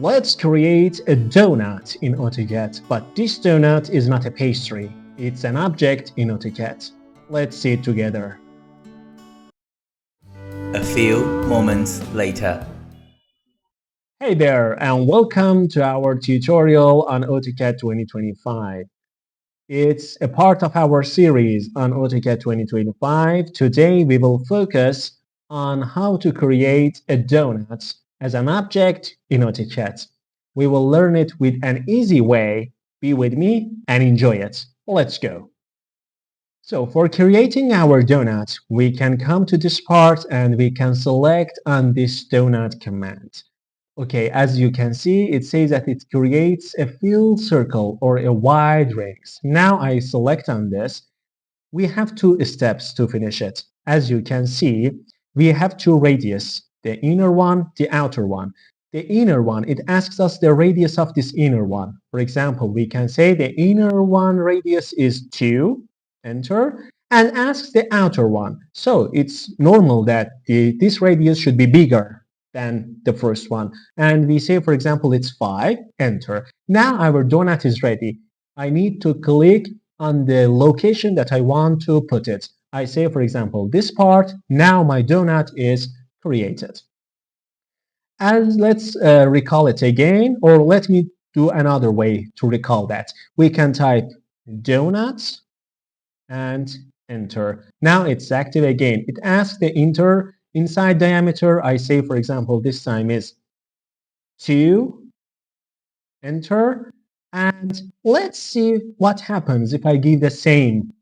Let's create a donut in AutoCAD, but this donut is not a pastry, it's an object in AutoCAD. Let's see it together. A few moments later. Hey there, and welcome to our tutorial on AutoCAD 2025. It's a part of our series on AutoCAD 2025. Today we will focus on how to create a donut as an object in AutoCAD. We will learn it with an easy way. Be with me and enjoy it. Let's go. So for creating our donut, we can come to this part and we can select on this donut command. Okay, as you can see, it says that it creates a fill circle or a wide rings. Now I select on this. We have two steps to finish it. As you can see, we have two radius, the inner one, the outer one. The inner one, it asks us the radius of this inner one. For example, we can say the inner one radius is 2, enter, and asks the outer one. So it's normal that this radius should be bigger than the first one. And we say, for example, it's 5, enter. Now our donut is ready. I need to click on the location that I want to put it. I say, for example, this part. Now my donut is created. And let's recall it again, or let me do another way to recall that. We can type donut and enter. Now it's active again. It asks the inside diameter. I say, for example, this time is 2, enter. And let's see what happens if I give the same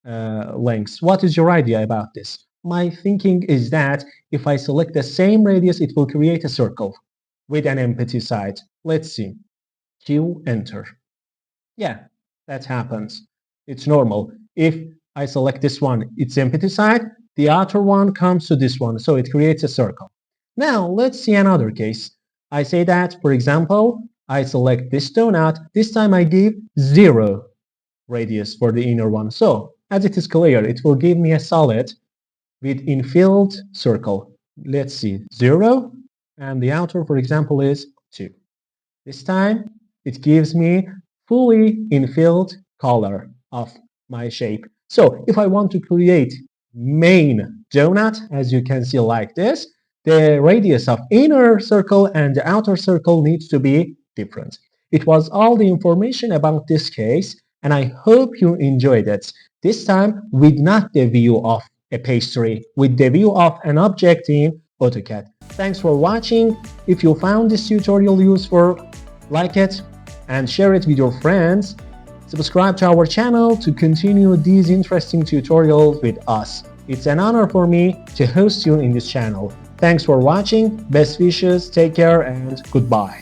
lengths. What is your idea about this? My thinking is that if I select the same radius, it will create a circle with an empty side. Let's see. Q, enter. Yeah, that happens. It's normal. If I select this one, it's empty side, the outer one comes to this one, so it creates a circle. Now, let's see another case. I say that, for example, I select this donut. This time I give 0 radius for the inner one. So, as it is clear, it will give me a solid with infilled circle. Let's see, 0, and the outer, for example, is 2. This time, it gives me fully infilled color of my shape. So, if I want to create main donut, as you can see like this, the radius of inner circle and the outer circle needs to be different. It was all the information about this case, and I hope you enjoyed it. This time with not the view of a pastry, with the view of an object in AutoCAD. Thanks for watching. If you found this tutorial useful, like it and share it with your friends. Subscribe to our channel to continue these interesting tutorials with us. It's an honor for me to host you in this channel. Thanks for watching. Best wishes, take care, and goodbye.